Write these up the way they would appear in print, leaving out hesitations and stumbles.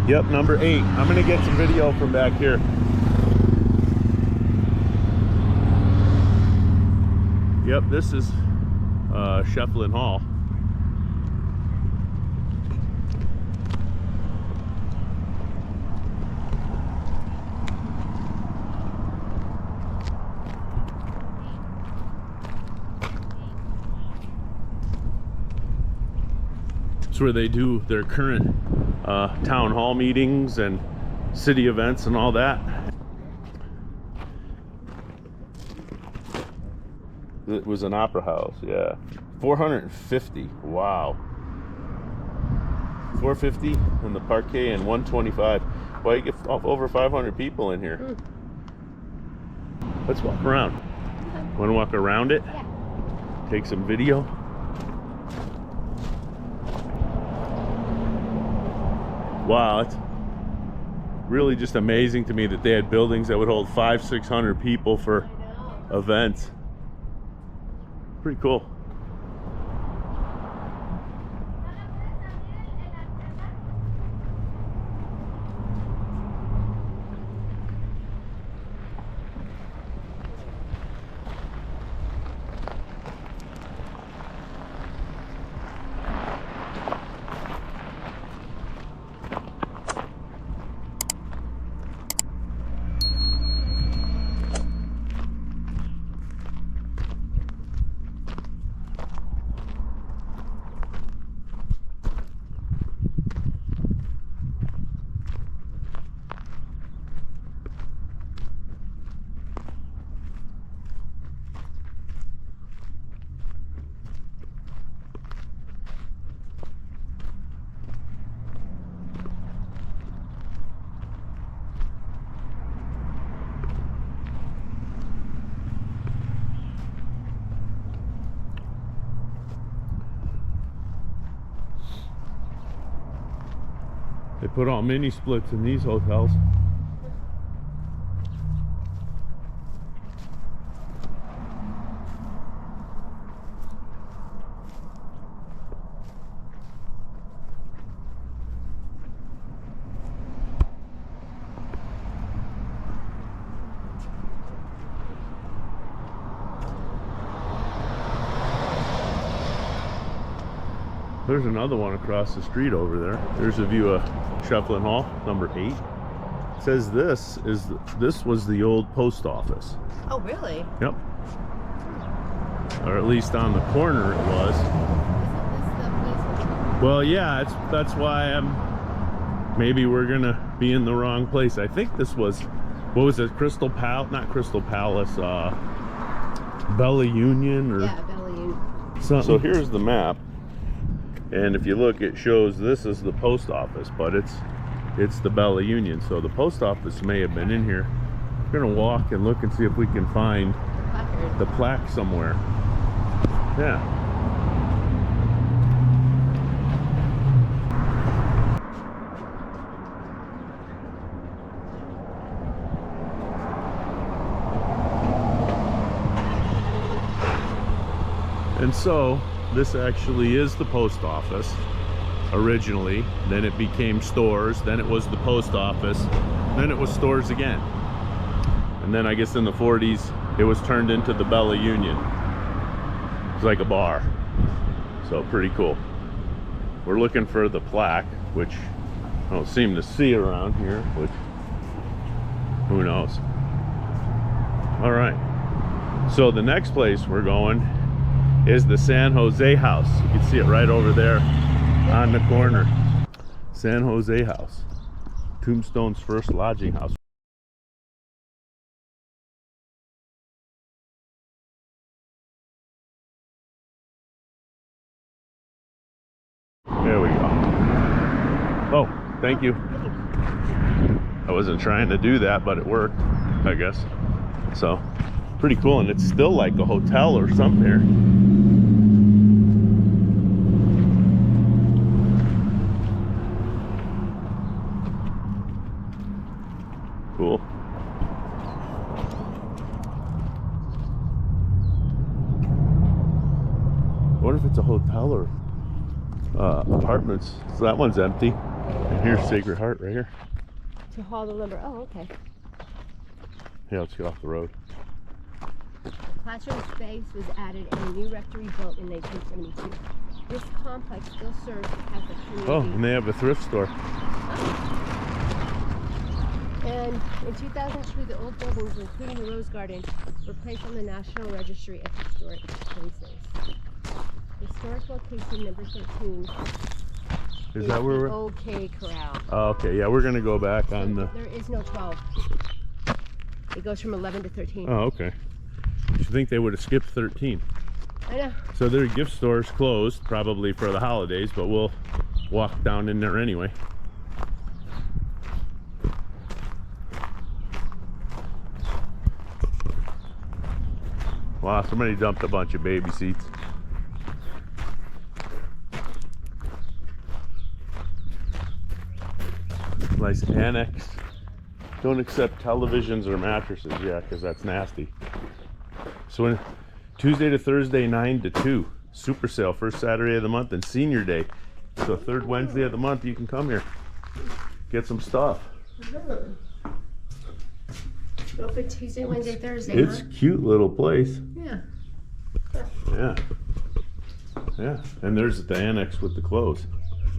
Yep, number 8. I'm gonna get some video from back here. Yep, this is Shefflin Hall. It's where they do their current town hall meetings and city events and all that. It was an opera house, yeah. 450, wow. 450 in the parquet and 125. Well, you get over 500 people in here. Let's walk around. Want to walk around it? Yeah. Take some video. Wow, it's really just amazing to me that they had buildings that would hold 500-600 people for events. Pretty cool. They put all mini splits in these hotels. There's another one across the street over there. There's a view of Shefflin Hall, number 8. It says this was the old post office. Oh, really? Yep. Or at least on the corner it was. Isn't this the place? Well, yeah, that's why maybe we're gonna be in the wrong place. I think this was, what was it, Crystal Palace? Not Crystal Palace, Bella Union or Yeah, Bella Union. something. So here's the map. And if you look, it shows this is the post office, but it's the Bella Union. So the post office may have been in here. We're gonna walk and look and see if we can find the plaque somewhere. Yeah. And so this actually is the post office originally, then it became stores, then it was the post office, then it was stores again, and then I guess in the 40s it was turned into the Bella Union. It's like a bar, so pretty cool. We're looking for the plaque, which I don't seem to see around here, which who knows. All right, so the next place we're going is the San Jose House. You can see it right over there on the corner. San Jose House, Tombstone's first lodging house. There we go. Oh, thank you. I wasn't trying to do that, but it worked, I guess. So, pretty cool, and it's still like a hotel or something here. Cool. I wonder if it's a hotel or apartments. So that one's empty. Here's Sacred Heart right here. To haul the lumber. Oh, okay. Yeah, let's get off the road. Classroom space was added and a new rectory built in 1972. This complex still serves the Catholic community. Oh, and they have a thrift store. And in 2002, the old buildings, including the Rose Garden, were placed on the National Registry of Historic Places. Historic location number 13 Is that where we're? Old K Corral. Oh, okay, yeah, we're gonna go back on the. There is no 12. It goes from 11 to 13. Oh, okay. You think they would have skipped 13? I know. So their gift store's closed, probably for the holidays, but we'll walk down in there anyway. Wow, somebody dumped a bunch of baby seats. Nice annex. Don't accept televisions or mattresses, yeah, because that's nasty. So when Tuesday to Thursday, 9 to 2. Super sale, first Saturday of the month, and senior day. So third Wednesday of the month, you can come here. Get some stuff. Open Tuesday, Wednesday, Thursday, It's huh? cute little place. Yeah. Yeah. Yeah. And there's the annex with the clothes.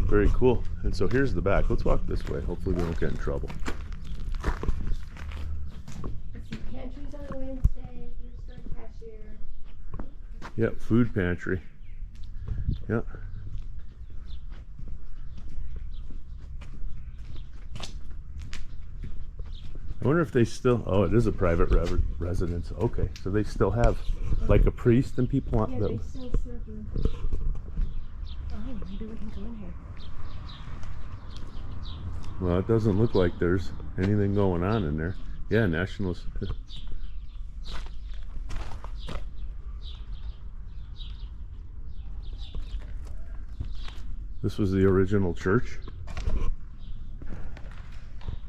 Very cool. And so here's the back. Let's walk this way. Hopefully we don't get in trouble. Let's see, pantries on Wednesday, food store cashier. Yep, food pantry. Yep. I wonder if they still, oh, it is a private residence. Okay, so they still have like a priest and people on Yeah, them. they still serve them. Oh, maybe we can go in here. Well, it doesn't look like there's anything going on in there. Yeah, Nationals. This was the original church.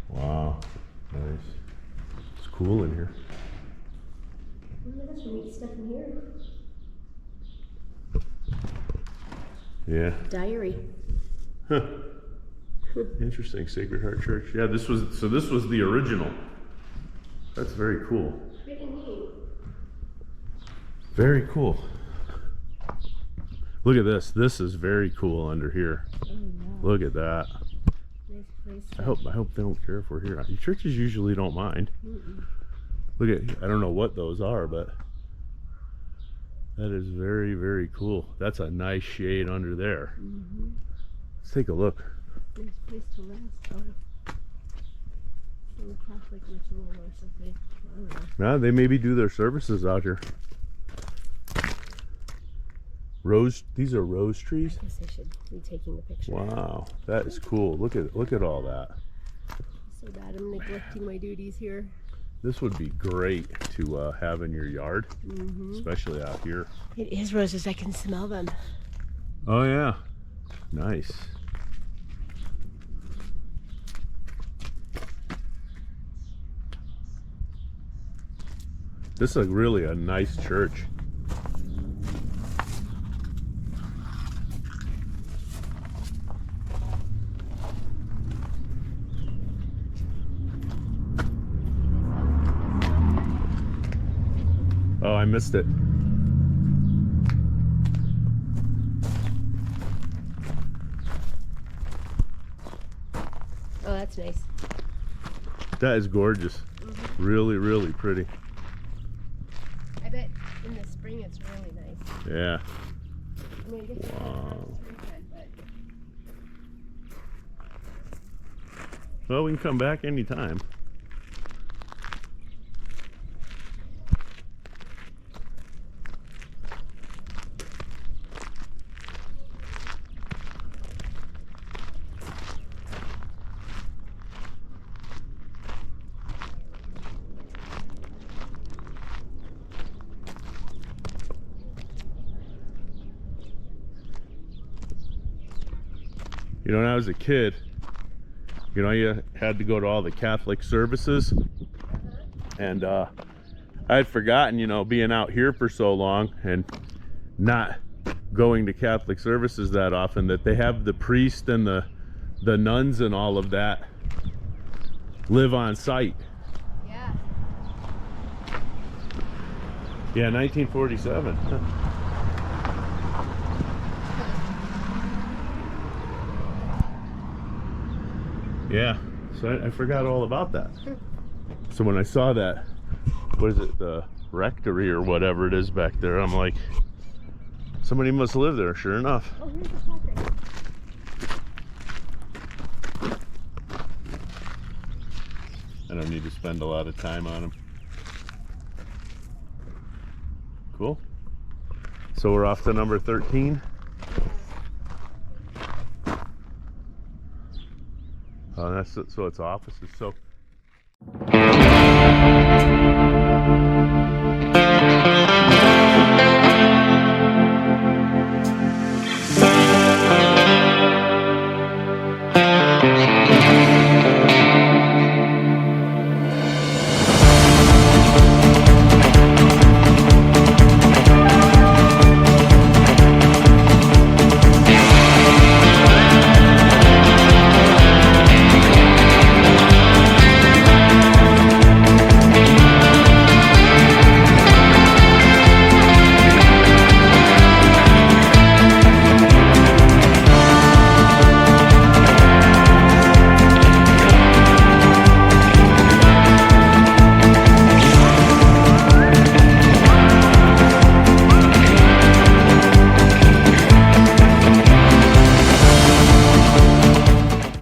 Wow, nice. It's cool in here. There's some neat stuff in here. Yeah. Diary. Huh. Interesting. Sacred Heart Church. Yeah, this was the original. That's very cool. Pretty neat. Very cool. Look at this. This is very cool under here. Oh, no. Look at that. Nice place. I hope they don't care if we're here. Churches usually don't mind. Look at, I don't know what those are, but that is very, very cool. That's a nice shade under there. Let's take a look. Nice place to rest. Oh. Some Catholic ritual or something. I don't know. Nah, they maybe do their services out here. Rose, these are rose trees. I guess I should be taking the picture. Wow, that is cool. Look at all that. So bad I'm neglecting my duties here. This would be great to have in your yard, especially out here. It is roses. I can smell them. Oh yeah, nice. This is really a nice church. Oh, I missed it. Oh, that's nice. That is gorgeous. Really, really pretty. I bet in the spring it's really nice. Yeah. I mean, I guess Wow. it's springtime, but Well, we can come back anytime. You know, when I was a kid, you know, you had to go to all the Catholic services. And I had forgotten, you know, being out here for so long and not going to Catholic services that often, that they have the priest and the the nuns and all of that live on site. Yeah. Yeah, 1947. Huh. Yeah, so I forgot all about that. So when I saw that, what is it, the rectory or whatever it is back there, I'm like, somebody must live there, sure enough. Oh, here's the portrait. I don't need to spend a lot of time on them. Cool. So we're off to number 13. Oh, that's so it's offices. So